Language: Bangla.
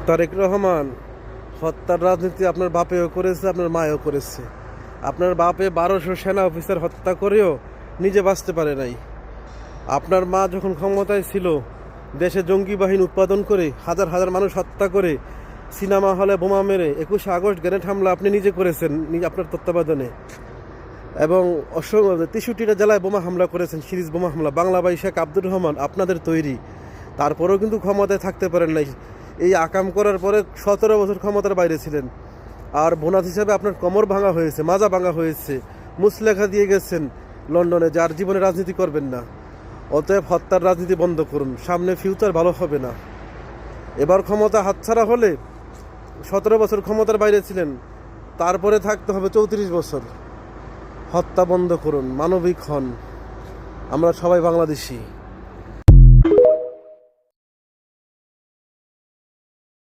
তারেক রহমান, হত্যার রাজনীতি আপনার বাপেও করেছে, আপনার মায়েও করেছে। আপনার বাপে 1200 সেনা অফিসার হত্যা করেও নিজে বাঁচতে পারে নাই। আপনার মা যখন ক্ষমতায় ছিল, দেশে জঙ্গি বাহিনী উৎপাদন করে হাজার হাজার মানুষ হত্যা করে, সিনেমা হলে বোমা মেরে 21শে আগস্ট গ্রেনেড হামলা আপনি নিজে করেছেন আপনার তত্ত্বাবধানে। এবং 63টা জেলায় বোমা হামলা করেছেন, সিরিজ বোমা হামলা। বাংলা ভাই শেখ আব্দুর রহমান আপনাদের তৈরি, তারপরেও কিন্তু ক্ষমতায় থাকতে পারেন নাই। এই আকাম করার পরে 17 বছর ক্ষমতার বাইরে ছিলেন। আর বোনাস হিসাবে আপনার কোমর ভাঙা হয়েছে, মাজা ভাঙা হয়েছে, মুচলেখা দিয়ে গেছেন লন্ডনে, যার জীবনে রাজনীতি করবেন না। অতএব হত্যার রাজনীতি বন্ধ করুন, সামনে ফিউচার ভালো হবে না। এবার ক্ষমতা হাতছাড়া হলে 17 বছর ক্ষমতার বাইরে ছিলেন, তারপরে থাকতে হবে 34 বছর। হত্যা বন্ধ করুন, মানবিক হন, আমরা সবাই বাংলাদেশি।